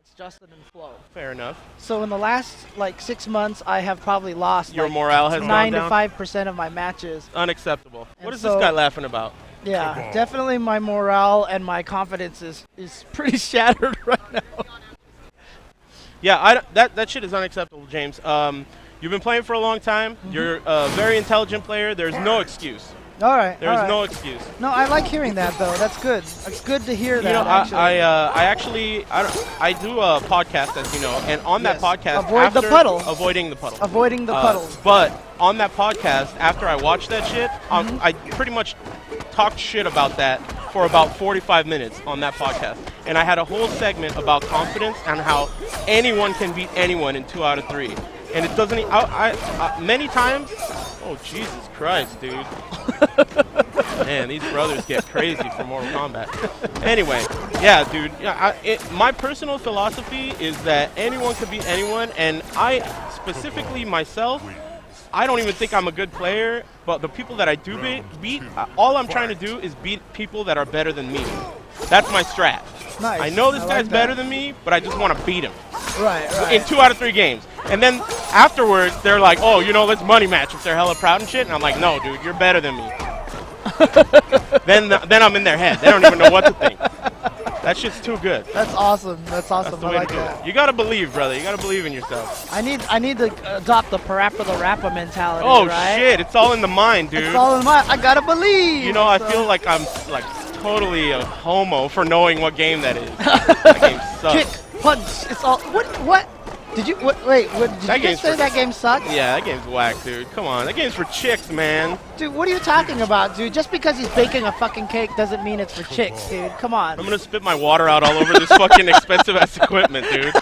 against Justin and Flo. Fair enough. So in the last like 6 months, I have probably lost Your like morale has 9 gone to down? 5% of my matches. Unacceptable. And What is so- this guy laughing about? Yeah, definitely my morale and my confidence is pretty shattered right now. Yeah, that shit is unacceptable, James. You've been playing for a long time. You're a very intelligent player. There's no excuse. All right. There's no excuse. No, I like hearing that though. That's good. It's good to hear that. You know, actually. I do a podcast, as you know, and on that Yes. podcast, Avoid the puddle. Avoiding the puddle. Avoiding the puddles. But on that podcast, after I watched that shit, I pretty much talked shit about that for about 45 minutes on that podcast. And I had a whole segment about confidence and how anyone can beat anyone in 2 out of 3. And it doesn't, many times, oh, Jesus Christ, dude. Man, these brothers get crazy for Mortal Kombat. Anyway, yeah, dude, my personal philosophy is that anyone can beat anyone, and I, specifically myself, I don't even think I'm a good player, but the people that I do beat, all I'm trying to do is beat people that are better than me. That's my strat. Nice. I know this I guy's like better that. than me, but I just want to beat him. Right. In 2 out of 3 games. And then afterwards, they're like, oh, you know, let's money match if they're hella proud and shit. And I'm like, no, dude, you're better than me. then I'm in their head. They don't even know what to think. That shit's too good. That's awesome. That's awesome. That's the I way like to do that. it. You gotta believe, brother. You gotta believe in yourself. I need to adopt the parappa the rappa mentality. Oh right? shit! It's all in the mind, dude. It's all in my. I gotta believe. You know, I feel like I'm like totally a homo for knowing what game that is. That game sucks. Kick, punch. It's all. What? Did you? Wait. What? Did That you game's just say for- that game sucks? Yeah, that game's whack, dude. Come on, that game's for chicks, man. Dude, what are you talking about, dude? Just because he's baking a fucking cake doesn't mean it's for chicks, dude. Come on. I'm gonna spit my water out all over this fucking expensive ass equipment, dude.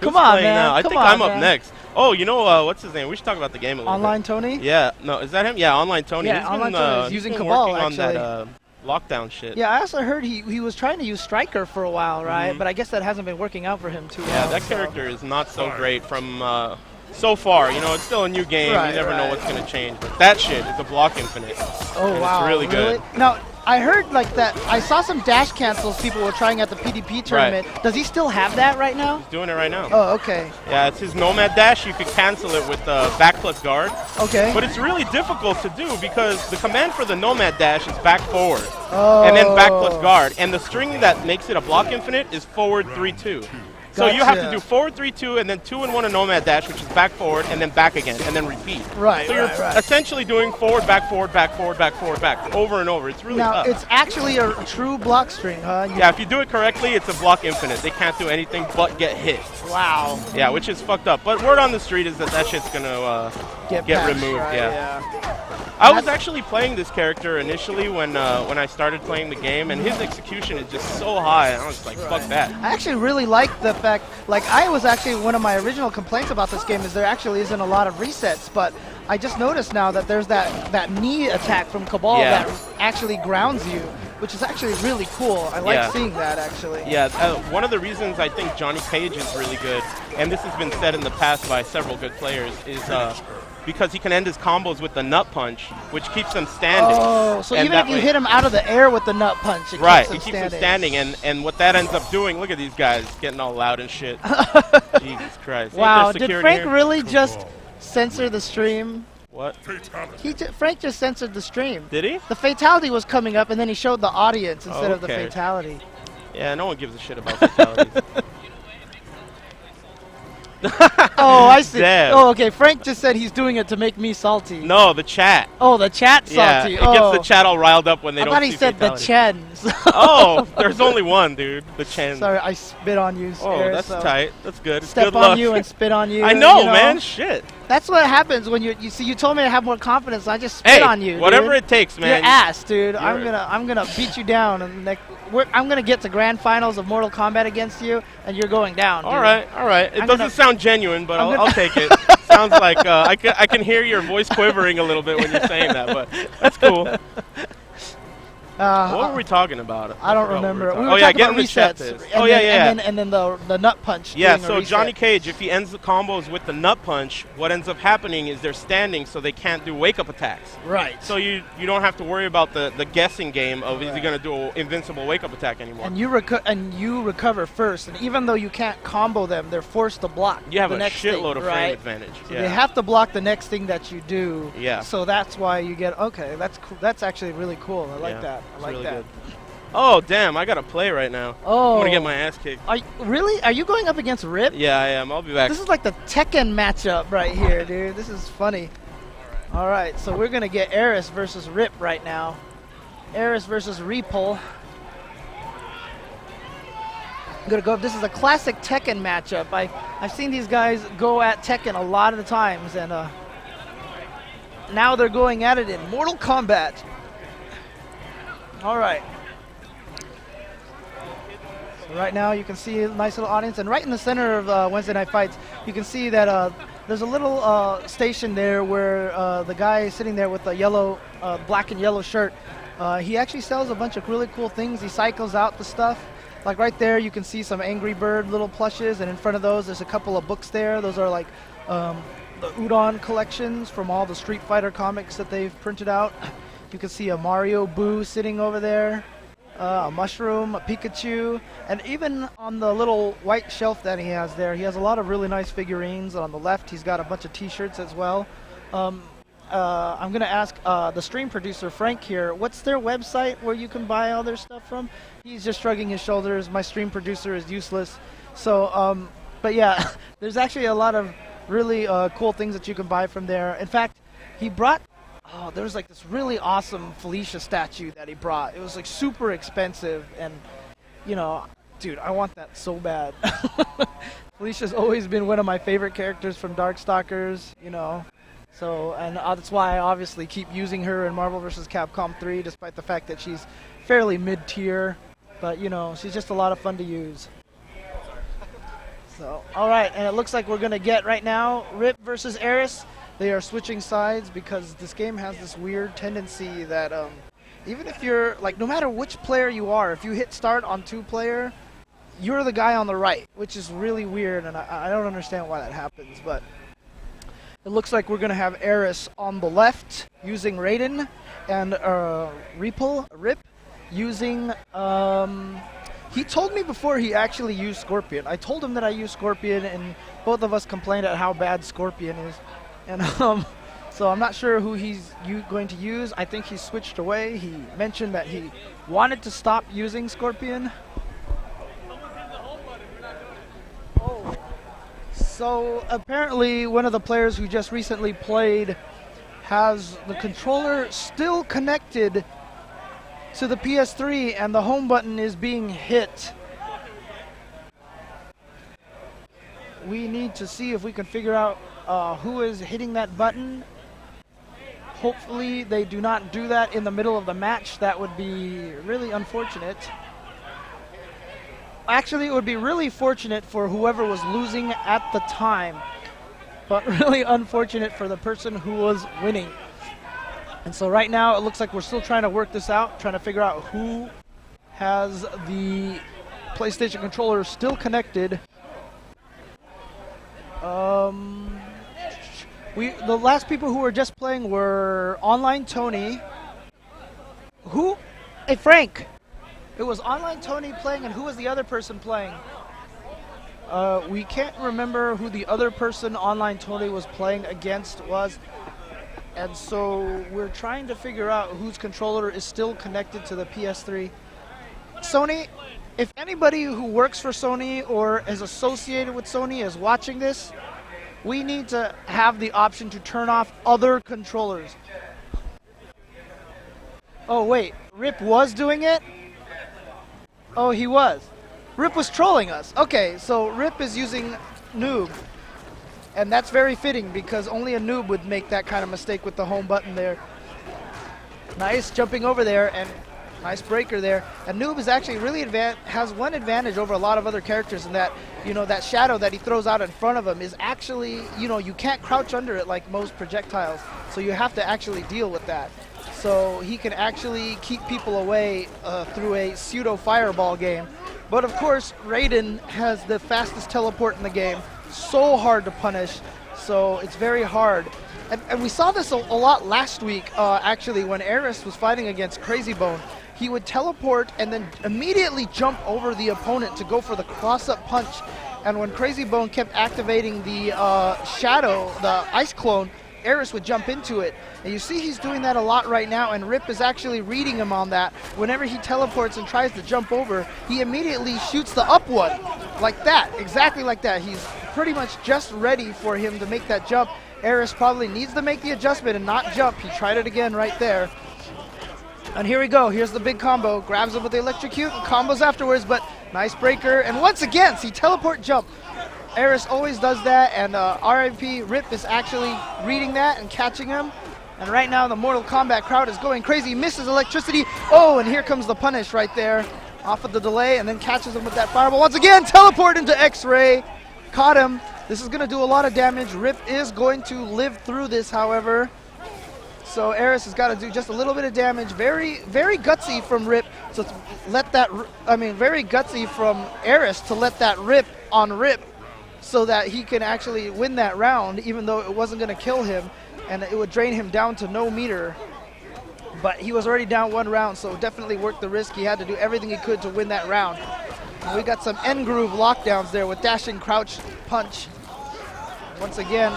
Come on, playing man. now? I Come think on, I'm up man. next. Oh, you know what's his name? We should talk about the game a little Online bit. Tony? Yeah, no, is that him? Yeah, Online Tony. Yeah, He's Online been, Tony is he's using been Cabal, working on that actually. lockdown shit. Yeah, I also heard he was trying to use Striker for a while, right? But I guess that hasn't been working out for him too well. Yeah, that so. character is not so great from so far. You know, it's still a new game. Right, you never know right. what's going to change. But that shit is a block infinite. Oh, and wow. It's really good. Now, I heard like that. I saw some dash cancels people were trying at the PDP tournament. Does he still have that right now? He's doing it right now. Oh, okay. Yeah, it's his Nomad dash. You can cancel it with back plus guard. Okay. But it's really difficult to do because the command for the Nomad dash is back forward. Oh. And then back plus guard. And the string that makes it a block infinite is forward 3-2. So you have to Gotcha. do forward 3-2 and then 2-1 a Nomad dash, which is back forward and then back again and then repeat. Right, So you're right. essentially doing forward, back, forward, back, forward, back, forward, back over and over. It's really Now, tough. it's actually a true block string, huh? Yeah, if you do it correctly, it's a block infinite. They can't do anything but get hit. Wow. Yeah, which is fucked up. But word on the street is that shit's gonna get patched, removed. right, Yeah. I was actually playing this character initially when I started playing the game, and his execution is just so high. And I was like, fuck that. I actually really like the fact, like, I was actually, one of my original complaints about this game is there actually isn't a lot of resets, but I just noticed now that there's that knee attack from Cabal Yeah. that actually grounds you, which is actually really cool. I like Yeah. seeing that, actually. Yeah, one of the reasons I think Johnny Cage is really good, and this has been said in the past by several good players, is because he can end his combos with the nut punch, which keeps them standing. Oh, so And even that if you way- him out of the air with the nut punch, it Right, keeps it him keeps standing. him standing, and what that ends up doing, look at these guys getting all loud and shit. Jesus Christ. Ain't Wow, there did security Frank here? really just censor the stream? What? Frank just censored the stream. Did he? The fatality was coming up, and then he showed the audience instead of the Okay. fatality. Yeah, no one gives a shit about fatalities. Oh, I see. Damn. Oh, okay. Frank just said he's doing it to make me salty. No, the chat. Oh, the chat Yeah, salty. it oh. gets the chat all riled up when they I don't thought see he said fatality. the Chens. Oh, there's only one, dude. The Chen. Sorry, I spit on you. Oh, Aris, that's so tight. That's good. It's Step good on luck. you and spit on you. I know, you man. Shit. That's what happens when you see. You told me to have more confidence. I just spit Hey, on you. whatever dude. it takes, man. Your ass, dude. You're- I'm gonna beat you down, and I'm gonna get to grand finals of Mortal Kombat against you, and you're going down. All dude. right, all right. It I'm doesn't gonna- sound genuine, but I'm I'll gonna- take it. Sounds like I can hear your voice quivering a little bit when you're saying that, but that's cool. What were we talking about? I don't forgot what we remember. were talking- We were oh yeah, talking getting about the chat resets. is. And Oh then, yeah. And then the nut punch. Yeah, doing a so reset. Johnny Cage, if he ends the combos with the nut punch, what ends up happening is they're standing, so they can't do wake-up attacks. Right. So you don't have to worry about the guessing game of is he going to do an invincible wake-up attack anymore. And you recover first, and even though you can't combo them, they're forced to block. You have the a next shitload thing, of right? frame advantage. So yeah. they have to block the next thing that you do. Yeah. So that's why you get okay. That's cool. That's actually really cool. I like Yeah, that. I it's like really that. good. Oh damn! I gotta play right now. Oh. I'm gonna get my ass kicked. Really? Are you going up against Rip? Yeah, I am. I'll be back. This is like the Tekken matchup right here, dude. This is funny. All right, so we're gonna get Aris versus Rip right now. Aris versus Repul. I'm gonna go. This is a classic Tekken matchup. I've seen these guys go at Tekken a lot of the times, and now they're going at it in Mortal Kombat. All right. So right now you can see a nice little audience, and right in the center of Wednesday Night Fights, you can see that there's a little station there where the guy sitting there with the yellow, black and yellow shirt, he actually sells a bunch of really cool things. He cycles out the stuff. Like right there, you can see some Angry Bird little plushes, and in front of those, there's a couple of books there. Those are like the Udon collections from all the Street Fighter comics that they've printed out. You can see a Mario Boo sitting over there, a mushroom, a Pikachu, and even on the little white shelf that he has there, he has a lot of really nice figurines. On the left, he's got a bunch of T-shirts as well. I'm going to ask the stream producer, Frank, here, what's their website where you can buy all their stuff from? He's just shrugging his shoulders. My stream producer is useless. So, but yeah, there's actually a lot of really cool things that you can buy from there. In fact, he brought, there was like this really awesome Felicia statue that he brought. It was like super expensive, and, you know, dude, I want that so bad. Felicia's always been one of my favorite characters from Darkstalkers, you know. So, and that's why I obviously keep using her in Marvel vs. Capcom 3, despite the fact that she's fairly mid-tier. But, you know, she's just a lot of fun to use. So, all right, and it looks like we're going to get right now Rip versus Aris. They are switching sides because this game has this weird tendency that even if you're, like, no matter which player you are, if you hit start on 2-player, you're the guy on the right, which is really weird, and I don't understand why that happens, but it looks like we're going to have Aris on the left using Raiden, and Rip, using, he told me before he actually used Scorpion. I told him that I used Scorpion, and both of us complained at how bad Scorpion is. And so I'm not sure who he's going to use. I think he switched away. He mentioned that he wanted to stop using Scorpion. Oh. So apparently one of the players who just recently played has the controller still connected to the PS3, and the home button is being hit. We need to see if we can figure out who is hitting that button. Hopefully they do not do that in the middle of the match. That would be really unfortunate. Actually, it would be really fortunate for whoever was losing at the time, but really unfortunate for the person who was winning. And so right now, it looks like we're still trying to work this out, trying to figure out who has the PlayStation controller still connected. The last people who were just playing were Online Tony. Who? Hey, Frank! It was Online Tony playing, and who was the other person playing? We can't remember who the other person Online Tony was playing against was. And so we're trying to figure out whose controller is still connected to the PS3. Sony, if anybody who works for Sony or is associated with Sony is watching this, we need to have the option to turn off other controllers. Oh, wait. Rip was doing it? Oh, he was. Rip was trolling us. Okay, so Rip is using Noob. And that's very fitting because only a noob would make that kind of mistake with the home button there. Nice jumping over there, and nice breaker there. And Noob is actually really has one advantage over a lot of other characters in that, you know, that shadow that he throws out in front of him is actually, you know, you can't crouch under it like most projectiles. So you have to actually deal with that. so he can actually keep people away through a pseudo fireball game. But of course, Raiden has the fastest teleport in the game, so hard to punish, so it's very hard. And we saw this a lot last week, actually, when Aris was fighting against Crazy Bone. He would teleport and then immediately jump over the opponent to go for the cross-up punch. And when Crazy Bone kept activating the shadow, the ice clone, Aris would jump into it. And you see he's doing that a lot right now, and Rip is actually reading him on that. Whenever he teleports and tries to jump over, he immediately shoots the up one. Like that, exactly like that. He's pretty much just ready for him to make that jump. Aris probably needs to make the adjustment and not jump. He tried it again right there. And here we go. Here's the big combo. Grabs him with the electrocute and combos afterwards, but nice breaker. And once again, see, teleport jump. Aris always does that, and RIP Rip is actually reading that and catching him. And right now, the Mortal Kombat crowd is going crazy. He misses electricity. Oh, and here comes the punish right there. Off of the delay, and then catches him with that fireball. Once again, teleport into X-Ray. Caught him. This is going to do a lot of damage. Rip is going to live through this, however. So Aris has got to do just a little bit of damage. Very, very gutsy from Rip to let that, very gutsy from Aris to let that rip on Rip so that he can actually win that round, even though it wasn't going to kill him and it would drain him down to no meter. But he was already down one round, so definitely worth the risk. He had to do everything he could to win that round. And we got some end groove lockdowns there with dashing, crouch, punch. Once again,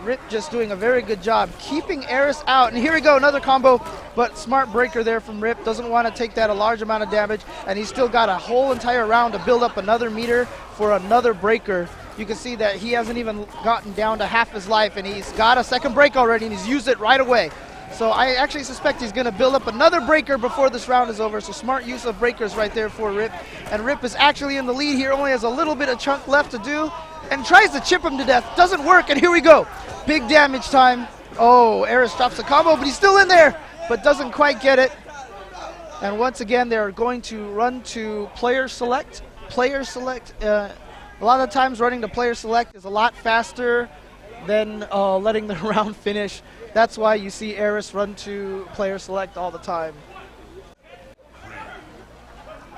Rip just doing a very good job keeping Aris out. And here we go, another combo, but smart breaker there from Rip. Doesn't want to take that a large amount of damage, and he's still got a whole entire round to build up another meter for another breaker. You can see that he hasn't even gotten down to half his life, and he's got a second break already, and he's used it right away. So I actually suspect he's going to build up another breaker before this round is over. So smart use of breakers right there for Rip. And Rip is actually in the lead here, only has a little bit of chunk left to do, and tries to chip him to death. Doesn't work, and here we go. Big damage time. Oh, Aris drops the combo, but he's still in there, but doesn't quite get it. And once again, they're going to run to player select. Player select, a lot of times running to player select is a lot faster than letting the round finish. That's why you see Aris run to player select all the time.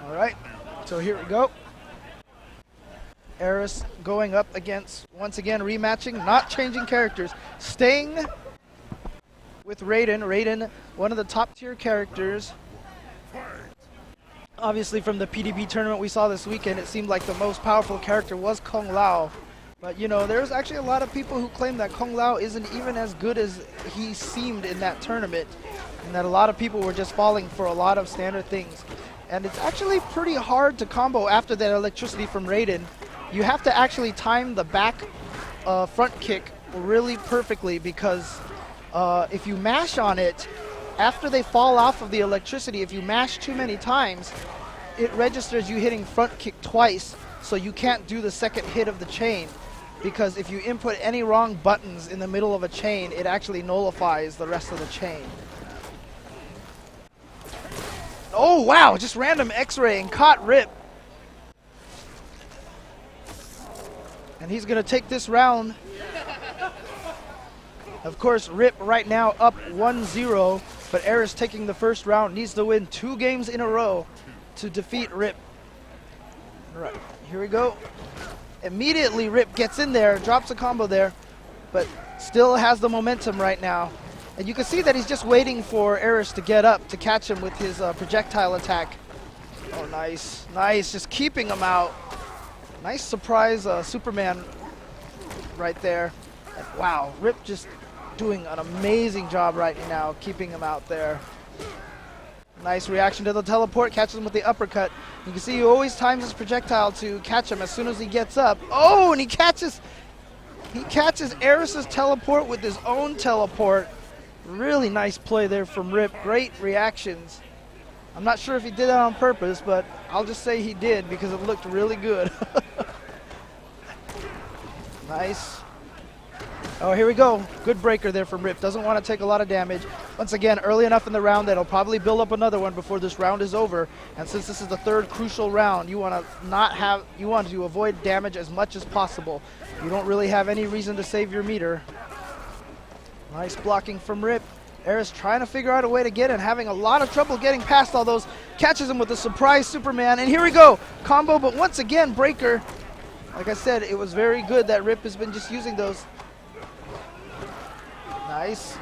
All right, so here we go. Aris going up against, once again, rematching, not changing characters. Staying with Raiden. Raiden, one of the top tier characters. Obviously from the PDP tournament we saw this weekend, it seemed like the most powerful character was Kung Lao. But you know, there's actually a lot of people who claim that Kung Lao isn't even as good as he seemed in that tournament, and that a lot of people were just falling for a lot of standard things. And it's actually pretty hard to combo after that electricity from Raiden. You have to actually time the back front kick really perfectly, because if you mash on it, after they fall off of the electricity, if you mash too many times, it registers you hitting front kick twice, so you can't do the second hit of the chain. Because if you input any wrong buttons in the middle of a chain, it actually nullifies the rest of the chain. Oh wow, just random X-ray and caught Rip. And he's going to take this round. Of course, Rip right now up 1-0, but Aris taking the first round, needs to win 2 games in a row to defeat Rip. All right, here we go. Immediately Rip gets in there, drops a combo there, but still has the momentum right now. And you can see that he's just waiting for Aris to get up to catch him with his projectile attack. Oh, nice. Nice, just keeping him out. Nice surprise Superman right there. And wow, Rip just doing an amazing job right now, keeping him out there. Nice reaction to the teleport, catches him with the uppercut. You can see he always times his projectile to catch him as soon as he gets up. Oh, and he catches Aris's teleport with his own teleport. Really nice play there from Rip. Great reactions. I'm not sure if he did that on purpose, but I'll just say he did because it looked really good. Nice. Oh, here we go. Good breaker there from Rip. Doesn't want to take a lot of damage. Once again, early enough in the round that he'll probably build up another one before this round is over. And since this is the third crucial round, you want to avoid damage as much as possible. You don't really have any reason to save your meter. Nice blocking from Rip. Aris trying to figure out a way to get in, having a lot of trouble getting past all those. Catches him with a surprise Superman, and here we go. Combo, but once again, breaker. Like I said, it was very good that Rip has been just using those. Nice.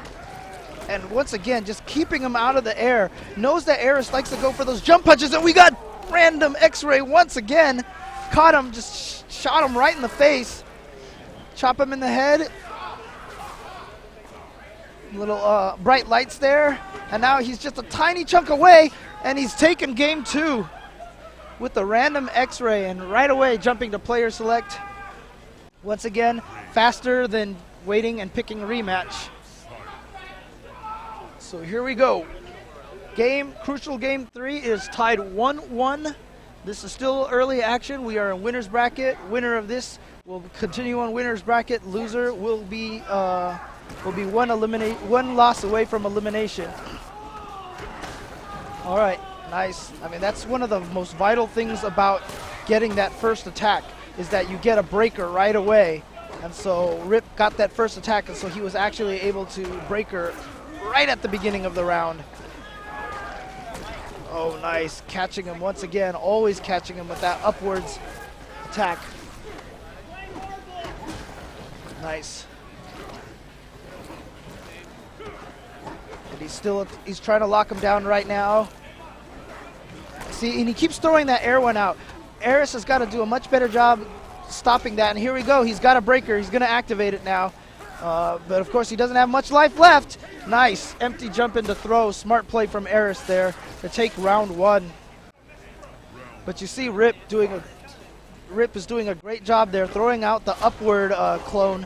And once again, just keeping him out of the air. Knows that Aris likes to go for those jump punches, and we got random X-ray once again. Caught him, just shot him right in the face. Chop him in the head. Little bright lights there. And now he's just a tiny chunk away, and he's taken game 2 with the random X-ray, and right away jumping to player select. Once again, faster than waiting and picking a rematch. So here we go. Crucial game 3 is tied 1-1. This is still early action. We are in winner's bracket. Winner of this will continue on winner's bracket. Loser will be one loss away from elimination. All right, nice. I mean, that's one of the most vital things about getting that first attack, is that you get a breaker right away. And so Rip got that first attack, and so he was actually able to breaker right at the beginning of the round. Oh, nice. Catching him once again, always catching him with that upwards attack. Nice. And he's trying to lock him down right now. See, and he keeps throwing that air one out. Aris has got to do a much better job stopping that, and here we go. He's got a breaker. He's going to activate it now. But of course, he doesn't have much life left. Nice. Empty jump into throw. Smart play from Aris there to take round 1. But you see Rip is doing a great job there, throwing out the upward clone.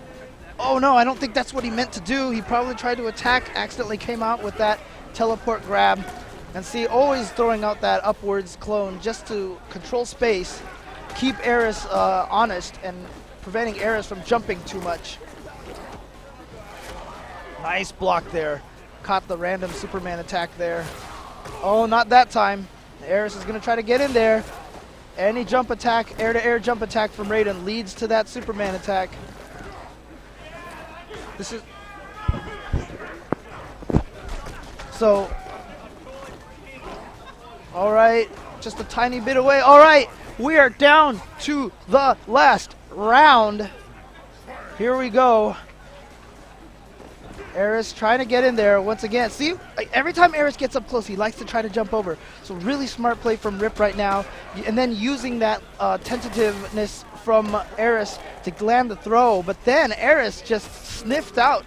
Oh no, I don't think that's what he meant to do. He probably tried to attack, accidentally came out with that teleport grab. And see, always throwing out that upwards clone just to control space, keep Aris honest, and preventing Aris from jumping too much. Nice block there. Caught the random Superman attack there. Oh, not that time. Aris is going to try to get in there. Any jump attack, air-to-air jump attack from Raiden leads to that Superman attack. This is... So... All right, just a tiny bit away. All right, we are down to the last round. Here we go. Aris trying to get in there once again. See, every time Aris gets up close, he likes to try to jump over. So really smart play from Rip right now. And then using that tentativeness from Aris to land the throw. But then Aris just sniffed out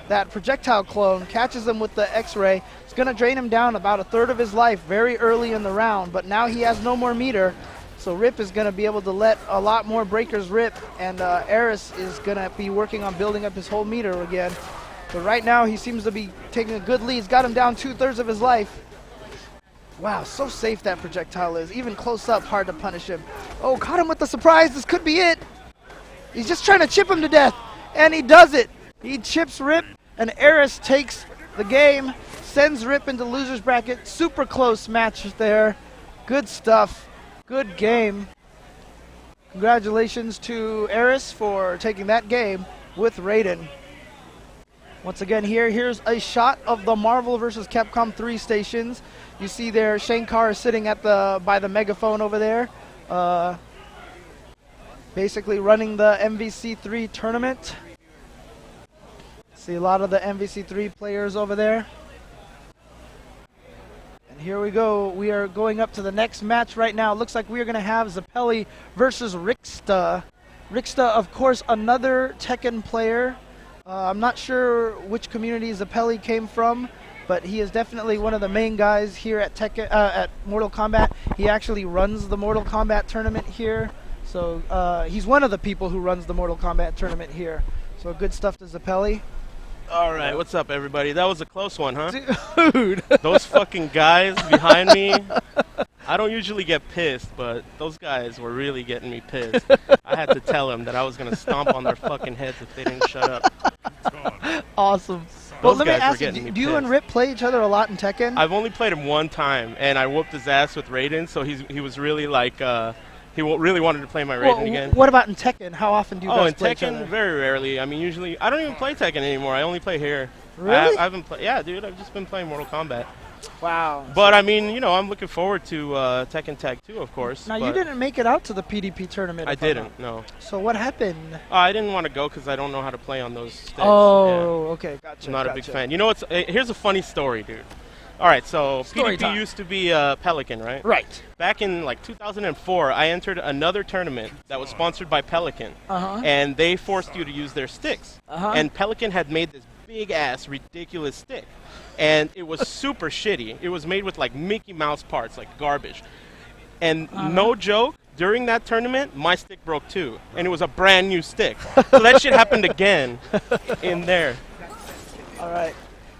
that projectile clone, catches him with the X-ray. It's going to drain him down about 1/3 of his life very early in the round. But now he has no more meter. So Rip is going to be able to let a lot more breakers rip. And Aris is going to be working on building up his whole meter again. But right now, he seems to be taking a good lead. He's got him down 2/3 of his life. Wow, so safe that projectile is. Even close up, hard to punish him. Oh, caught him with the surprise. This could be it. He's just trying to chip him to death. And he does it. He chips Rip, and Aris takes the game. Sends Rip into loser's bracket. Super close match there. Good stuff. Good game. Congratulations to Aris for taking that game with Raiden. Once again, here's a shot of the Marvel vs. Capcom 3 stations. You see there, Shankar is sitting at by the megaphone over there, basically running the MVC3 tournament. See a lot of the MVC3 players over there. And here we go. We are going up to the next match right now. Looks like we are going to have Zeppeli versus Riksta. Riksta, of course, another Tekken player. I'm not sure which community Zeppeli came from, but he is definitely one of the main guys here at at Mortal Kombat. He actually runs the Mortal Kombat tournament here. So he's one of the people who runs the Mortal Kombat tournament here. So good stuff to Zeppeli. All right, what's up, everybody? That was a close one, huh? Dude. Those fucking guys behind me. I don't usually get pissed, but those guys were really getting me pissed. I had to tell them that I was going to stomp on their fucking heads if they didn't shut up. Awesome. Well, let me ask you, do you and Rip play each other a lot in Tekken? I've only played him one time, and I whooped his ass with Raiden, so he was really like He really wanted to play my Raiden again. What about in Tekken? How often do you guys play in each other? Tekken, very rarely. I mean, usually, I don't even play Tekken anymore. I only play here. Really? I haven't played. Yeah, dude, I've just been playing Mortal Kombat. Wow. But I mean, you know, I'm looking forward to Tekken Tag 2, of course. Now you didn't make it out to the PDP tournament. I didn't. No. So what happened? I didn't want to go because I don't know how to play on those sticks. Oh, okay, gotcha. I'm not a big fan. You know what's? Here's a funny story, dude. All right, so Story PDP time. used to be Pelican, right? Right. Back in like 2004, I entered another tournament that was sponsored by Pelican, and they forced you to use their sticks. And Pelican had made this big-ass, ridiculous stick, and it was super shitty. It was made with like Mickey Mouse parts, like garbage. And no joke, during that tournament, my stick broke too, and it was a brand new stick. So that shit happened again in there. All right.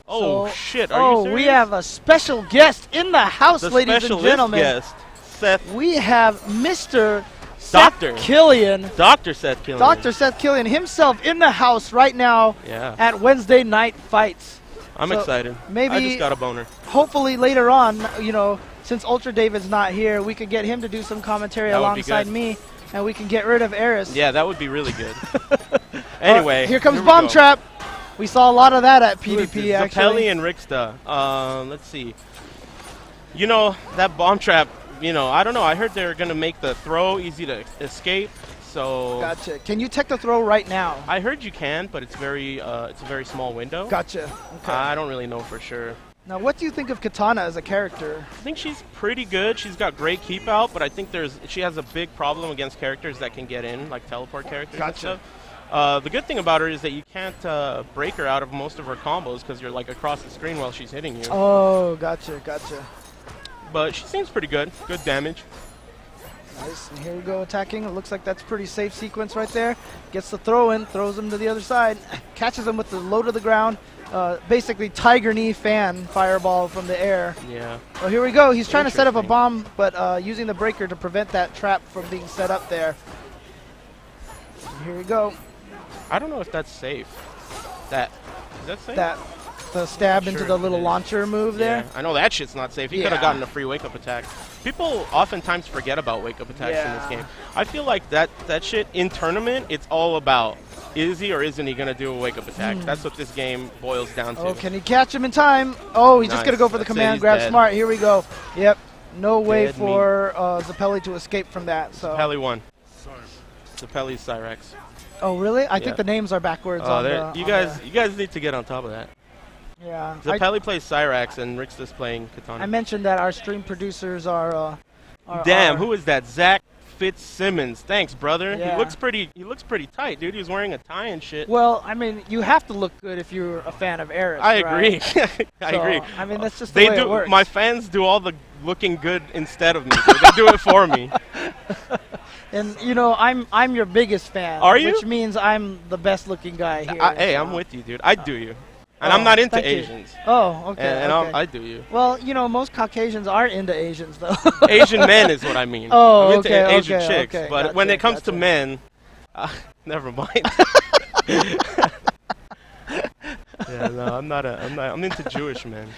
Oh, shit, are you serious? We have a special guest in the house, ladies and gentlemen. Guest, Seth. We have Mr. Dr. Seth Killian. Dr. Seth Killian. Dr. Seth Killian himself in the house right now at Wednesday Night Fights. I'm excited. Maybe I just got a boner. Hopefully later on, you know, since Ultra David's not here, we could get him to do some commentary alongside me, and we can get rid of Aris. Yeah, that would be really good. Anyway. Here comes Bomb Trap. We saw a lot of that at PDP, actually. Zeppeli and Rixta. Let's see. You know, that Bomb Trap, you know, I don't know. I heard they're going to make the throw easy to escape. So Gotcha. Can you tech the throw right now? I heard you can, but it's a very small window. Gotcha. Okay. I don't really know for sure. Now, what do you think of Katana as a character? I think she's pretty good. She's got great keep out, but I think she has a big problem against characters that can get in, like teleport characters and stuff. The good thing about her is that you can't break her out of most of her combos because you're like across the screen while she's hitting you. Oh, gotcha, gotcha. But she seems pretty good. Good damage. Nice. And here we go attacking. It looks like that's pretty safe sequence right there. Gets the throw in, throws him to the other side, catches him with the low to the ground. Basically Tiger Knee fan fireball from the air. Yeah. Well, here we go. He's trying to set up a bomb, but using the breaker to prevent that trap from being set up there. And here we go. I don't know if that's safe. Is that safe? The stab into the little launcher move there. I know that shit's not safe. He could have gotten a free wake-up attack. People oftentimes forget about wake-up attacks in this game. I feel like that shit in tournament, it's all about is he or isn't he going to do a wake-up attack. That's what this game boils down to. Oh, can he catch him in time? Oh, he's just going to go for the command grab. Smart. Here we go. Yep. No way for Zeppeli to escape from that. So Zeppeli won. Zeppeli's Cyrax. Oh, really? I think the names are backwards. You guys need to get on top of that. Yeah. Zeppeli plays Cyrax and Rixta's playing Katana. I mentioned that our stream producers are. Damn, who is that? Zach Fitzsimmons. Thanks, brother. Yeah. He looks pretty tight, dude. He's wearing a tie and shit. Well, I mean, you have to look good if you're a fan of Aris. I agree. I agree. I mean, that's just the way it works. My fans do all the looking good instead of me. They do it for me. And you know, I'm your biggest fan. Are you? Which means I'm the best looking guy here. Hey, I'm with you, dude. I do you. And I'm not into Asians. Oh, okay. And okay. I do you. Well, you know, most Caucasians are into Asians, though. Asian men is what I mean. Oh, I'm into Asian chicks. Okay, but when it comes to men, never mind. Yeah, no, I'm into Jewish men.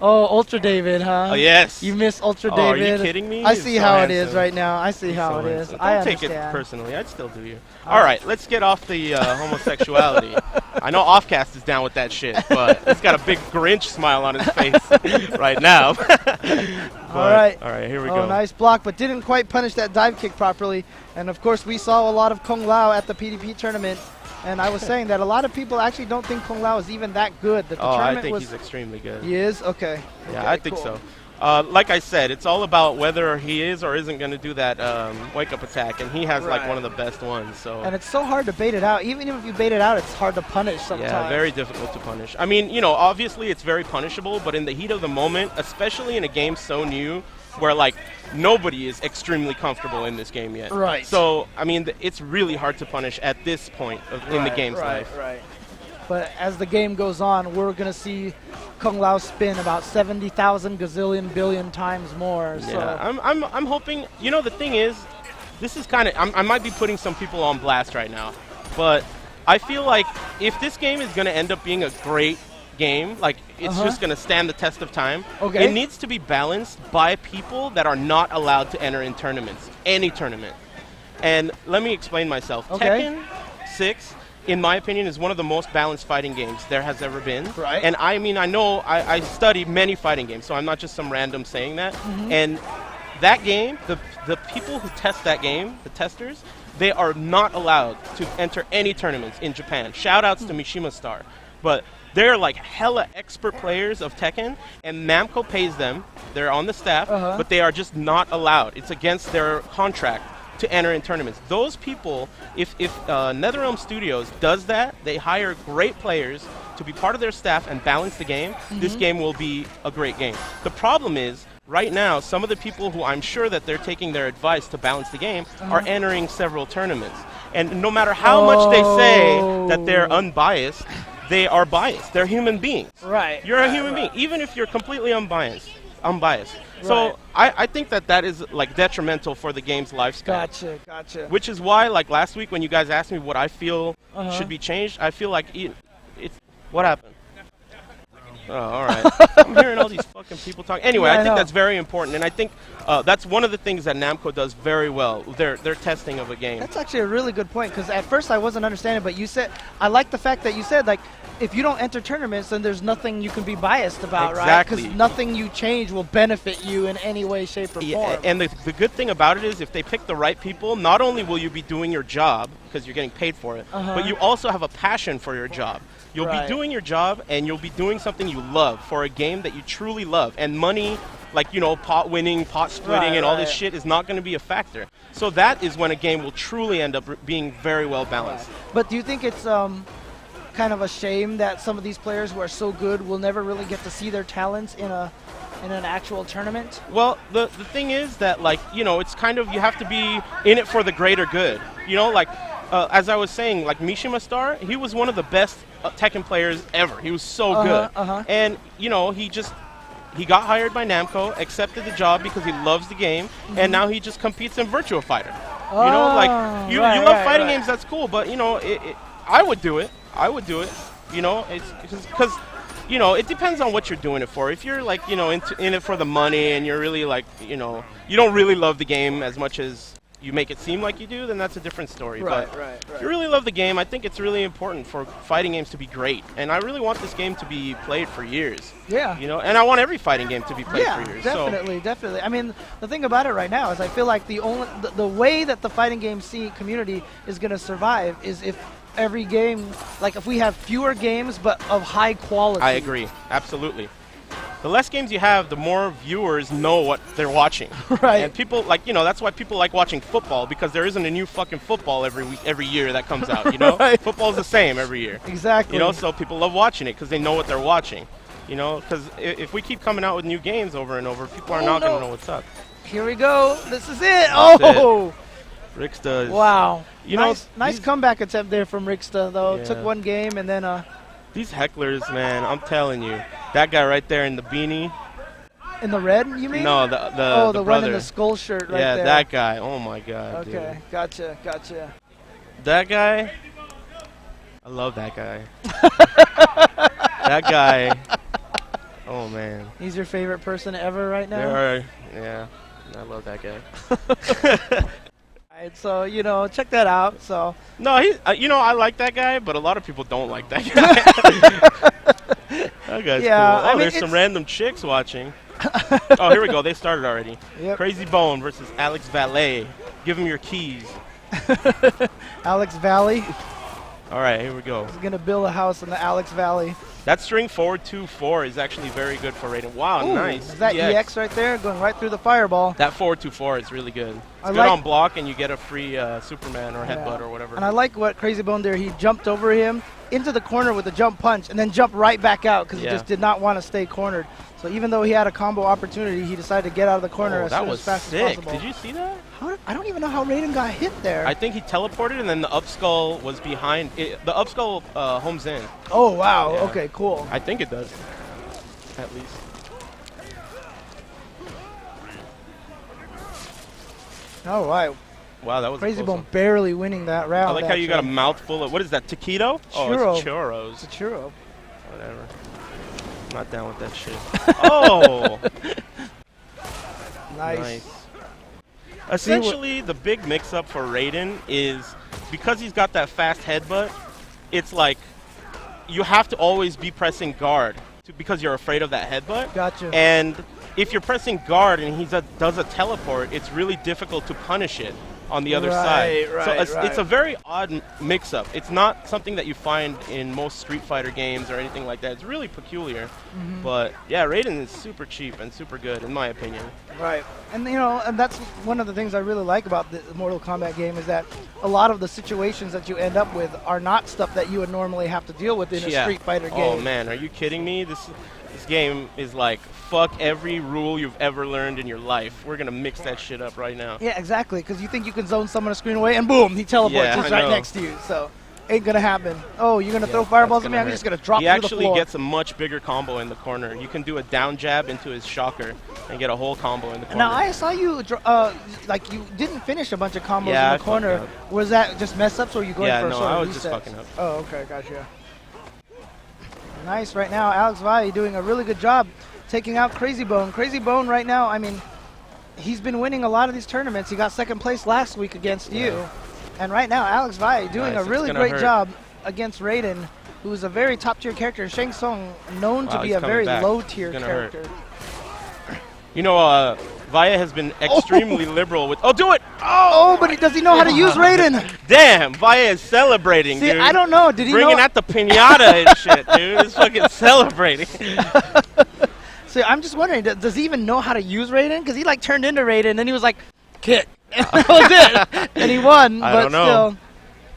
Oh, Ultra David, huh? Oh, yes. You miss Ultra David. Are you kidding me? I see how it is right now. I see how it is. Don't take it personally. I'd still do you. All right, let's get off the homosexuality. I know Offcast is down with that shit, but he's got a big Grinch smile on his face right now. All right, here we go. Oh, nice block, but didn't quite punish that dive kick properly. And, of course, we saw a lot of Kung Lao at the PDP tournament. And I was saying that a lot of people actually don't think Kung Lao is even that good. That the I think he's extremely good. He is? Okay. Yeah, I think so. Like I said, it's all about whether he is or isn't going to do that wake-up attack, and he has like one of the best ones. So. And it's so hard to bait it out. Even if you bait it out, it's hard to punish sometimes. Yeah, very difficult to punish. I mean, you know, obviously it's very punishable, but in the heat of the moment, especially in a game so new, where like nobody is extremely comfortable in this game yet. Right. So, I mean, it's really hard to punish at this point in the game's life. Right. But as the game goes on, we're going to see Kung Lao spin about 70,000 gazillion billion times more. So. Yeah, I'm hoping. You know, the thing is, this is kind of. I might be putting some people on blast right now, but I feel like if this game is going to end up being a great game, like it's just going to stand the test of time. Okay. It needs to be balanced by people that are not allowed to enter in tournaments, any tournament. And let me explain myself. Okay. Tekken 6, in my opinion, is one of the most balanced fighting games there has ever been. Right. And I mean, I know I study many fighting games, so I'm not just some random saying that. And that game, the people who test that game, the testers, they are not allowed to enter any tournaments in Japan. Shout outs to Mishima Star. But they're like hella expert players of Tekken, and Namco pays them. They're on the staff, but they are just not allowed. It's against their contract to enter in tournaments. Those people, if NetherRealm Studios does that, they hire great players to be part of their staff and balance the game, this game will be a great game. The problem is, right now, some of the people who I'm sure that they're taking their advice to balance the game are entering several tournaments. And no matter how much they say that they're unbiased, they are biased. They're human beings. Right. You're a human being, even if you're completely unbiased. Right. So I think that is like detrimental for the game's lifespan. Gotcha. Which is why, like last week when you guys asked me what I feel should be changed, I feel like it's what happened. Oh, all right. I'm hearing all these fucking people talk. Anyway, Yeah, I think know. that's very important, and I think that's one of the things that Namco does very well. Their testing of a game. That's actually a really good point, because at first I wasn't understanding, but you said, I like the fact that you said, like, if you don't enter tournaments, then there's nothing you can be biased about, right? Exactly. Because nothing you change will benefit you in any way, shape, or form. And the good thing about it is if they pick the right people, not only will you be doing your job, because you're getting paid for it, but you also have a passion for your job. You'll be doing your job, and you'll be doing something you love for a game that you truly love. And money, like, you know, pot winning, pot splitting, and all this shit is not going to be a factor. So that is when a game will truly end up being very well balanced. But do you think it's kind of a shame that some of these players who are so good will never really get to see their talents in an actual tournament? Well, the thing is that, like, you know, it's kind of, you have to be in it for the greater good. You know, like, as I was saying, like Mishima Star, he was one of the best Tekken players ever. He was so good. And, you know, he got hired by Namco, accepted the job because he loves the game, and now he just competes in Virtua Fighter. You know, like, you love fighting games, that's cool, but, you know, I would do it. You know, it's because, you know, it depends on what you're doing it for. If you're, like, you know, in it for the money and you're really, like, you know, you don't really love the game as much as you make it seem like you do, then that's a different story. But if you really love the game, I think it's really important for fighting games to be great. And I really want this game to be played for years. Yeah. You know, and I want every fighting game to be played for years. Definitely. I mean, the thing about it right now is I feel like the way that the fighting game community is going to survive is if every game, like if we have fewer games but of high quality. I agree. Absolutely. The less games you have, the more viewers know what they're watching. Right. And people, like, you know, that's why people like watching football, because there isn't a new fucking football every year that comes out, you know? Football's the same every year. Exactly. You know, so people love watching it because they know what they're watching. You know, because if we keep coming out with new games over and over, people are not going to know what's up. Here we go. This is it. Oh! Rixta. Wow. You nice know, comeback attempt there from Rixta, though. Yeah. Took one game and then... These hecklers, man, I'm telling you. That guy right there in the beanie. In the red, you mean? No, the one brother. in the skull shirt right there. Yeah, that guy. Oh, my God, Okay, dude. gotcha. That guy, I love that guy. That guy, oh, man. He's your favorite person ever right now? Yeah, I love that guy. Alright, so, you know, check that out. So No, you know, I like that guy, but a lot of people don't like that guy. That guy's cool. Oh, I mean, there's some random chicks watching. Oh, here we go. They started already. Yep. Crazy Bone versus Alex Valet. Give him your keys. Alex Valley All right, here we go. is going to build a house in the Alex Valley. That string 424 is actually very good for rating. Wow, Ooh, nice. Is that EX right there going right through the fireball? That 424 is really good. It's good like on block, and you get a free Superman or headbutt or whatever. And I like what Crazy Bone did. He jumped over him into the corner with a jump punch and then jumped right back out because he just did not want to stay cornered. So even though he had a combo opportunity, he decided to get out of the corner as fast as possible. Did you see that? I don't even know how Raiden got hit there. I think he teleported, and then the up skull was behind. The up skull homes in. Oh, wow. Yeah. Okay, cool. I think it does, at least. All right. Wow, that was Crazy a close Bone one. barely winning that round. I like how you got a mouthfurl of, what is that, taquito? Churro. Oh, it's churros. It's a churro. Whatever. Not down with that shit. Oh! Nice. Essentially, the big mix-up for Raiden is because he's got that fast headbutt, it's like you have to always be pressing guard because you're afraid of that headbutt. Gotcha. And if you're pressing guard and he does a teleport, it's really difficult to punish it on the other side. So it's a very odd mix-up. It's not something that you find in most Street Fighter games or anything like that. It's really peculiar. But yeah, Raiden is super cheap and super good in my opinion. Right. And you know, and that's one of the things I really like about the Mortal Kombat game is that a lot of the situations that you end up with are not stuff that you would normally have to deal with in a Street Fighter game. Oh man, are you kidding me? This game is like fuck every rule you've ever learned in your life. We're gonna mix that shit up right now. Yeah, exactly. Because you think you can zone someone a screen away, and boom, he teleports. He's right next to you. So ain't gonna happen. Oh, you're gonna throw fireballs at me? I'm just gonna drop you to the floor. He actually gets a much bigger combo in the corner. You can do a down jab into his shocker and get a whole combo in the corner. Now I saw you like you didn't finish a bunch of combos in the corner. Was that just mess ups, or you going for a sort of I was resets? just fucking up. Oh, okay, gotcha. Nice right now. Alex Valle doing a really good job taking out Crazy Bone. Crazy Bone right now, I mean, he's been winning a lot of these tournaments. He got second place last week against you. And right now, Alex Valle doing a really great job against Raiden, who is a very top-tier character. Shang Tsung, known to be a very low-tier character. You know, Valle has been extremely liberal with... Oh, do it! Oh, but does he know how to use Raiden? Damn, Valle is celebrating, See, dude. I don't know. Did he Bringing out the pinata and shit, dude. He's fucking celebrating. So I'm just wondering, does he even know how to use Raiden? Because he like turned into Raiden, and then he was like, kick. That was it. And he won, I but don't know. still.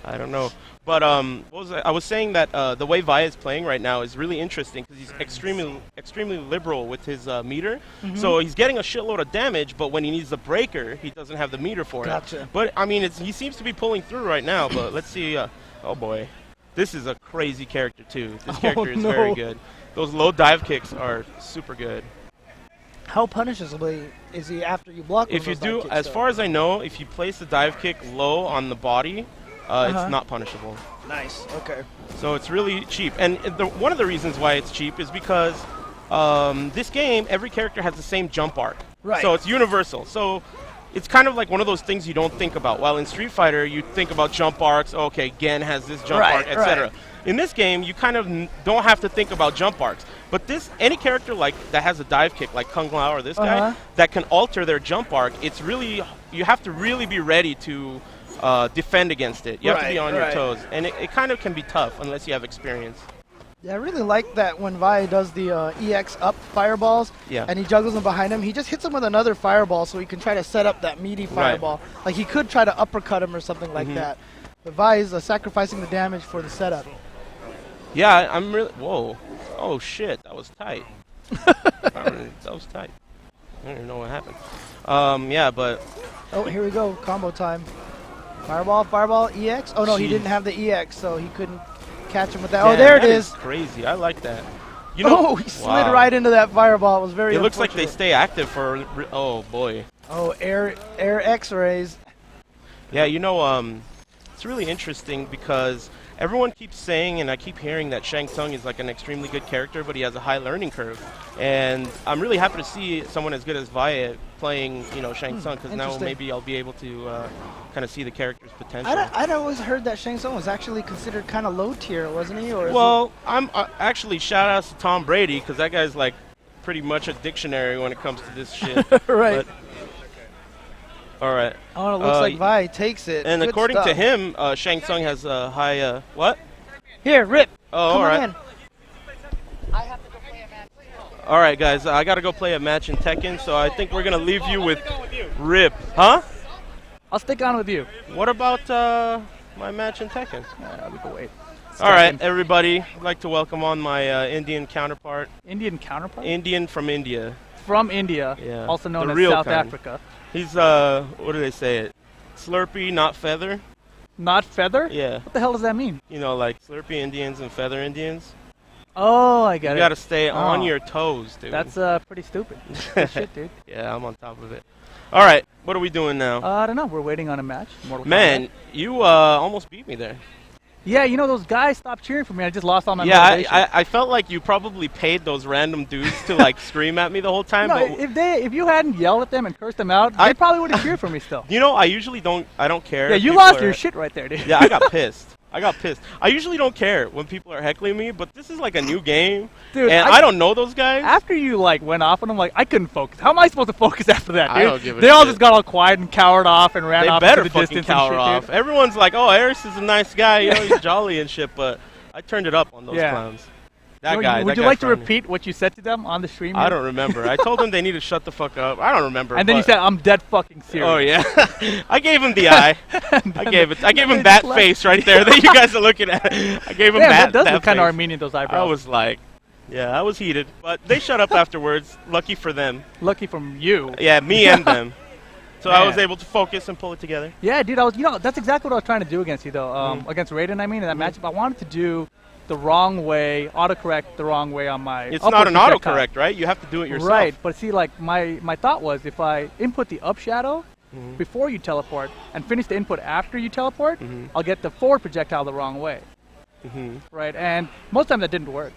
I don't know. But what was I was saying that the way Valle is playing right now is really interesting because he's extremely liberal with his meter. So he's getting a shitload of damage, but when he needs the breaker, he doesn't have the meter for it. But I mean, he seems to be pulling through right now. But let's see. Oh boy, this is a crazy character too. This character is very good. Those low dive kicks are super good. How punishable is he after you block him? If you do, as far as I know, if you place the dive kick low on the body, it's not punishable. Nice. Okay. So it's really cheap. And one of the reasons why it's cheap is because this game, every character has the same jump arc. Right. So it's universal. So it's kind of like one of those things you don't think about. While in Street Fighter, you think about jump arcs. Okay, Gen has this jump arc, etc. In this game, you kind of don't have to think about jump arcs. But any character like that has a dive kick, like Kung Lao or this guy, that can alter their jump arc, it's really, you have to really be ready to defend against it. You have to be on your toes. And it kind of can be tough unless you have experience. Yeah, I really like that when Valle does the EX up fireballs and he juggles them behind him, he just hits him with another fireball so he can try to set up that meaty fireball. Like he could try to uppercut him or something like that. But Valle is sacrificing the damage for the setup. Yeah, I'm really... Whoa. Oh, shit. That was tight. That was tight. I don't even know what happened. Yeah, but... Oh, here we go. Combo time. Fireball, fireball, EX. Oh, no, he didn't have the EX, so he couldn't catch him with that. Oh, there it is. Crazy. I like that. You know, he slid right into that fireball. It was very It looks like they stay active for... Oh, boy. Oh, air X-rays. Yeah, you know, it's really interesting because... Everyone keeps saying, and I keep hearing, that Shang Tsung is like an extremely good character, but he has a high learning curve. And I'm really happy to see someone as good as Valle playing, you know, Shang Tsung, because now maybe I'll be able to kind of see the character's potential. I'd always heard that Shang Tsung was actually considered kind of low tier, wasn't he? Or well, I'm actually shout outs to Tom Brady, because that guy's like pretty much a dictionary when it comes to this shit. Right. But, all right. Oh, it looks like Valle takes it. And according to him, Shang Tsung has a high, what? Here, Rip. Oh, all right. In. I have to go play a match. All right, guys, I got to go play a match in Tekken, so I think we're going to leave you with Rip. Huh? I'll stick on with you. What about my match in Tekken? We can wait. All right, everybody. I'd like to welcome on my Indian counterpart. Indian counterpart? Indian from India. From India, yeah. Also known as real South kind. Africa. He's, what do they say it? Slurpee, not feather. Not feather? Yeah. What the hell does that mean? You know, like Slurpee Indians and feather Indians. Oh, I get it. You got to stay on your toes, dude. That's pretty stupid. Good shit, dude. Yeah, I'm on top of it. All right, what are we doing now? I don't know. We're waiting on a match. Man, you almost beat me there. Yeah, you know, those guys stopped cheering for me. I just lost all my Yeah, motivation. I felt like you probably paid those random dudes to like scream at me the whole time. No, but if you hadn't yelled at them and cursed them out, they probably would have cheered for me still. you know, I usually don't. I don't care. Yeah, if you people lost are- your shit right there, dude. Yeah, I got pissed. I usually don't care when people are heckling me, but this is like a new game, Dude, and I don't know those guys. After you like went off on them, like I couldn't focus. How am I supposed to focus after that, dude? I don't give a They all shit. just got all quiet and cowered off and ran They off better into the fucking distance cower and shit, off. dude. Everyone's like, "Oh, Aris is a nice guy, you know, he's jolly and shit," but I turned it up on those Yeah. clowns. That guy. Would that you guy like to frightened me. repeat what you said to them on the stream? I here? don't remember. I told them they need to shut the fuck up. I don't remember. And then you but- said, "I'm dead fucking serious." Oh yeah, I gave him the eye. I gave they him just that left. face right there that you guys are looking at. I gave him Yeah, that. that does that look kind of face. Armenian, those eyebrows. I was like, yeah, I was heated, but they shut up afterwards. Lucky for them. lucky from you. Yeah, me and them. So I was Man. able to focus and pull it together. Yeah, dude, that's exactly what I was trying to do against you, though. Against Raiden, I mean, in that matchup. I wanted to do the wrong way, autocorrect the wrong way on my It's upward not an projectile. autocorrect, right? You have to do it yourself. Right, but see, like, my thought was if I input the up shadow Mm-hmm. before you teleport and finish the input after you teleport, Mm-hmm. I'll get the forward projectile the wrong way. Right, and most times that didn't work.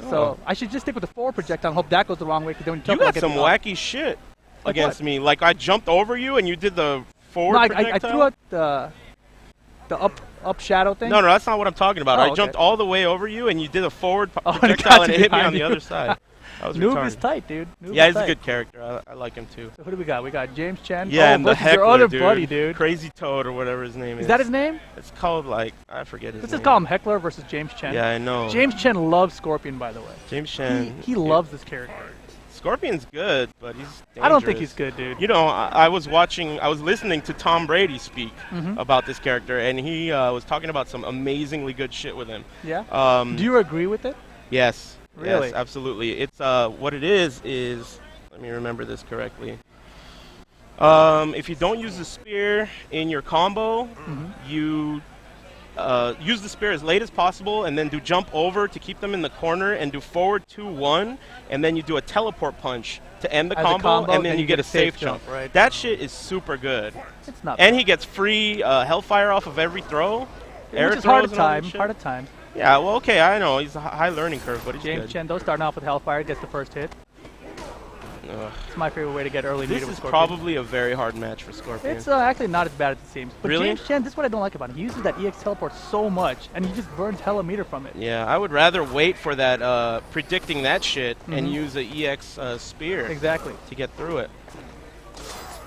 So Oh. I should just stick with the forward projectile and hope that goes the wrong way. Because then when you You teleport, I'll got get some the up. wacky shit Like against what? me. Like I jumped over you and you did the forward No, I projectile. threw out the up shadow thing. No, that's not what I'm talking about. Oh, I okay. jumped all the way over you and you did a forward Oh, and it projectile got and you it hit me behind on the you. other side. That was Noob retarded. is tight, dude. Noob Yeah, is he's a tight. good character. I like him too. So who do we got? We got James Chen. Yeah, oh, and the versus heckler, your other dude. buddy, dude. Crazy Toad or whatever his name Is that his name? It's called like I forget his Let's name. just call him Heckler versus James Chen. Yeah, I know. James Chen loves Scorpion, by the way. James Chen. He loves this character. Scorpion's good, but he's dangerous. I don't think he's good, dude. You know, I was listening to Tom Brady speak about this character, and he was talking about some amazingly good shit with him. Yeah. Do you agree with it? Yes. Really? Yes, absolutely. It's what it is. Let me remember this correctly. If you don't use the spear in your combo, you use the spear as late as possible, and then do jump over to keep them in the corner, and do forward 2-1, and then you do a teleport punch to end the As a combo, and then you get a safe jump. right? That shit is super good. It's not. And he gets free Hellfire off of every throw. Air which is hard throws at and all that time. shit. Hard at time. Yeah, well, okay, I know. He's a high learning curve, but he's James good. Chen, though, starting off with Hellfire, gets the first hit. Ugh. It's my favorite way to get early This meter with is Scorpion. probably a very hard match for Scorpion. It's actually not as bad as it seems. But Really? James Chen, this is what I don't like about him. He uses that EX teleport so much, and he just burns hella meter from it. Yeah, I would rather wait for that predicting that shit and use a EX spear Exactly. to get through it.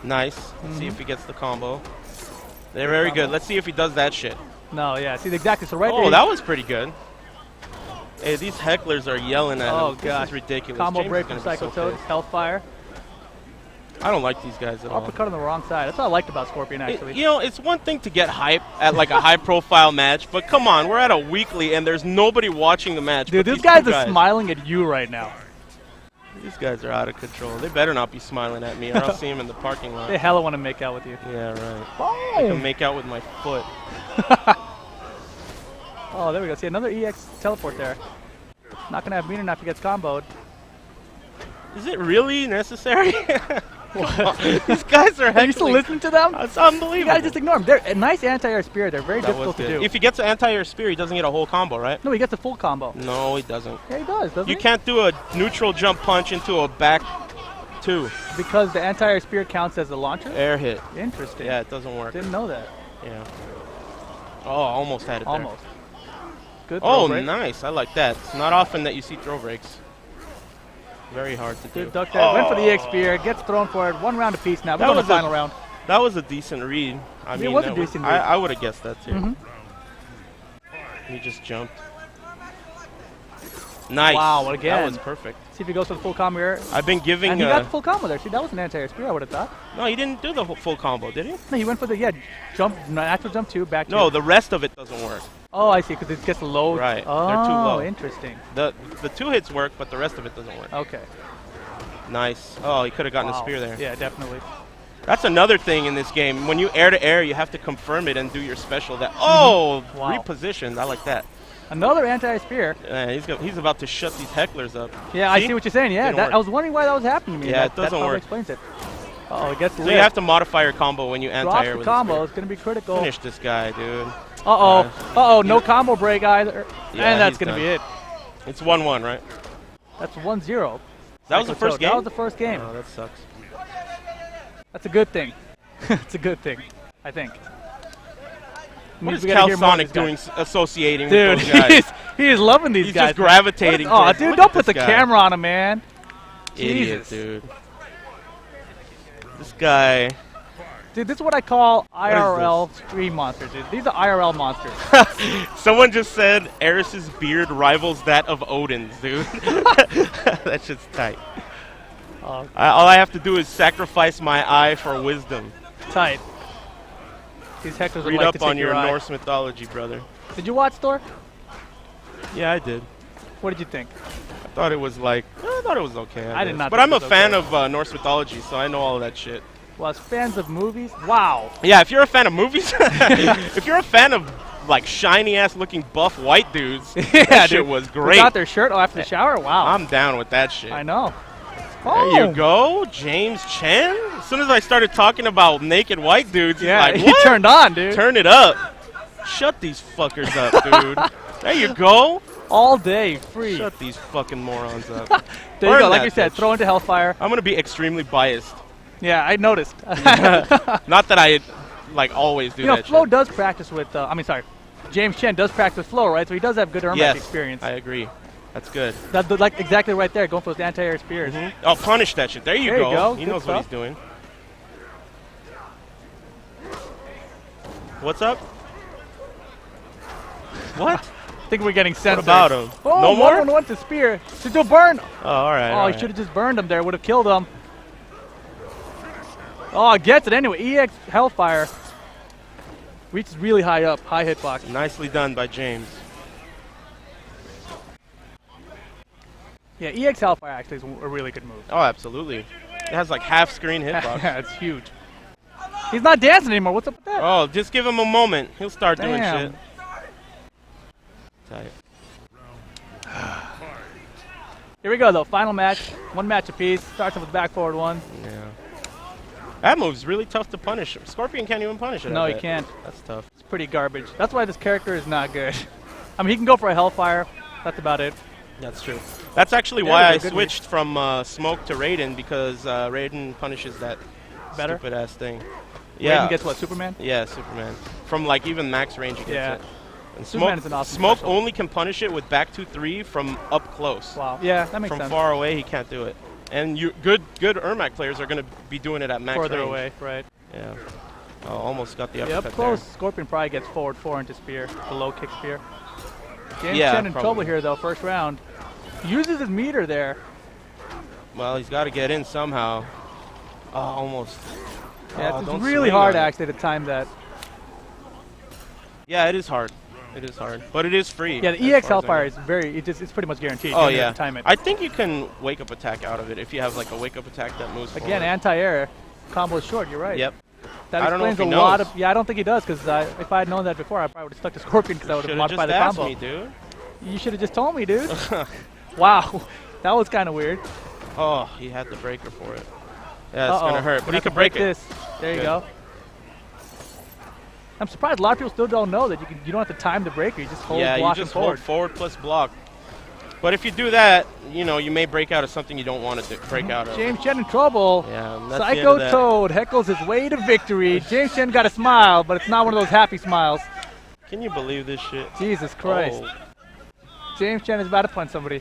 Nice. Let's see if he gets the combo. They're very good. Let's see if he does that shit. No, yeah. See, exactly. So right there. Oh, that was pretty good. Hey, these hecklers are yelling at Oh, him. gosh. This is ridiculous. Combo James break is from gonna be Psycho so Toad, pissed. Hellfire. I don't like these guys at all. Uppercut on the wrong side. That's what I liked about Scorpion, actually. You know, it's one thing to get hype at like a high-profile match, but come on, we're at a weekly and there's nobody watching the match. Dude, but this these guy's two guys. smiling at you right now. These guys are out of control. They better not be smiling at me, or I'll see them in the parking lot. They hella want to make out with you. Yeah, right. I can make out with my foot. Oh, there we go. See, another EX teleport there. Not going to have meter now if he gets comboed. Is it really necessary? These guys are Are you still heckling. listening to them? That's You unbelievable. gotta just ignore them. They're a nice anti-air spear. They're very That was difficult to good. do. If he gets an anti-air spear, he doesn't get a whole combo, right? No, he gets a full combo. No, he doesn't. Yeah, he does, doesn't You he? can't do a neutral jump punch into a back two. Because the anti-air spear counts as a launcher? Air hit. Interesting. Yeah, it doesn't work. Didn't know that. Yeah. Oh, almost had it there. Almost. Good throw Oh, break. nice. I like that. It's not often that you see throw breaks. Very hard to do. Good duck there. Went for the EX spear. Gets thrown for it. One round apiece now. We're That going to was the a- final round. That was a decent read. I It mean, was a that decent I, read. I would have guessed that too. Mhm. He just jumped. Nice. Wow, again. That was perfect. See if he goes for the full combo here. I've been giving. And he got the full combo there. See, that was an anti-air spear, I would have thought. No, he didn't do the full combo, did he? No, he went for the, jump, actual jump 2, back 2. No, the rest of it doesn't work. Oh, I see, because it gets low. Right, Oh, they're too low. Interesting. The two hits work, but the rest of it doesn't work. Okay. Nice. Oh, he could have gotten Wow. a spear there. Yeah, definitely. That's another thing in this game. When you air to air, you have to confirm it and do your special. That oh, Wow. repositioned. I like that. Another anti-air spear. He's about to shut these hecklers up. Yeah, I see what you're saying. Yeah, Didn't work. I was wondering why that was happening to me. Yeah, That it doesn't probably work. explains it. Oh, it gets So lit. you have to modify your combo when you Drops anti-air the with combo. a It's going to be critical. spear. Finish this guy, dude. Uh-oh. No combo break either. Yeah, And that's he's going to done. be it. It's 1-1, right? That's 1-0. That was the first game? That was the first game. Oh, that sucks. That's a good thing. It's a good thing, I think. What is We gotta Cal hear more of Sonic these guys. doing associating Dude, with those guys? he is loving these He's guys. just gravitating. Oh, towards- dude, look don't at put the this guy. camera on him, man. Idiot, Jesus. dude. This guy. Dude, this is what I call is IRL stream monsters, dude. These are IRL monsters. Someone just said Aris's beard rivals that of Odin's, dude. That shit's tight. All I have to do is sacrifice my eye for wisdom. Tight. These hecklers would Read like up to take on your eye. Norse mythology, brother. Did you watch Thor? Yeah, I did. What did you think? I thought it was like, I thought it was okay. I did guess. not But think I'm it a was fan okay. of Norse mythology, so I know all of that shit. Well, as fans of movies, wow. Yeah, if you're a fan of movies, if you're a fan of like shiny ass looking buff white dudes, that shit was great. Without their shirt after the shower, wow. I'm down with that shit. I know. There you go, James Chen. As soon as I started talking about naked white dudes, Yeah, he's he like, what? turned on, dude. Turn it up. Shut these fuckers up, dude. There you go. All day, free. Shut these fucking morons up. There you Burn go, like that you said, bitch. throw into Hellfire. I'm gonna be extremely biased. Yeah, I noticed. Not that I like always do You know, that Flo shit. does practice with, James Chen does practice with Flo, right? So he does have good Ermac Yes, experience. I agree. That's good. That's like exactly right there, going for those anti-air spears. Oh, punish that shit. There you There you go. go. He Good knows what he's stuff. doing. What's up? What? I think we're getting censored. about him? Oh, No more? 1-1 to spear. To do burn. Oh, all right. all Oh, he right. should have just burned him there. Would have killed him. Oh, gets it anyway. EX Hellfire. Reaches really high up. High hitbox. Nicely done by James. Yeah, EX Hellfire actually is a really good move. Oh, absolutely. It has like half screen hitbox. Yeah, it's huge. He's not dancing anymore. What's up with that? Oh, just give him a moment. He'll start doing Damn. shit. Tight. Here we go, though. Final match. One match apiece. Starts off with back forward one. Yeah. That move's really tough to punish. Scorpion can't even punish it. No, I he bet. can't. That's tough. It's pretty garbage. That's why this character is not good. I mean, he can go for a Hellfire. That's about it. That's true. That's actually Yeah, why they're I good switched from Smoke to Raiden, because Raiden punishes that Better? stupid ass thing. Yeah. Yeah. Raiden gets what, Superman? Yeah, Superman. From like even max range, he gets Yeah. it. And Superman is an awesome Smoke special. only can punish it with back 2-3 from up close. Wow. Yeah, that makes From sense. far away, he can't do it. And good Ermac players are going to be doing it at max Further range. away, right. Yeah. Oh, almost got the Yeah, uppercut up close, there. Scorpion probably gets forward 4 into spear. The low kick spear. James Yeah, Chen in probably. trouble here, though, first round. Uses his meter there. Well, he's got to get in somehow. Oh, almost. Yeah, Oh, it's don't really swing hard, on it. actually, to time that. Yeah, it is hard. It is hard. But it is free. Yeah, as the EX far as I Hellfire know. is it's pretty much guaranteed. Oh, You yeah. have to time it. I think you can wake up attack out of it if you have like a wake up attack that moves Again, forward. anti-air. Combo is short, you're right. Yep. That I don't know explains if he a lot knows. of. Yeah, I don't think he does, because if I had known that before, I probably would have stuck to Scorpion, because I would have Should have just modified the asked combo. me, dude. You should have just told me, dude. Wow. That was kind of weird. Oh, he had the breaker for it. Yeah, it's Uh-oh. gonna hurt, but Gonna he have to could break it. this. There you Good. go. I'm surprised a lot of people still don't know that you don't have to time the breaker. You just hold Yeah, you block just and forward. hold forward plus block. But if you do that, you know, you may break out of something you don't want to break out of. James Chen in trouble. Yeah, that's the end Psycho of that. Toad heckles his way to victory. James Chen got a smile, but it's not one of those happy smiles. Can you believe this shit? Jesus Christ. Oh. James Chen is about to punch somebody.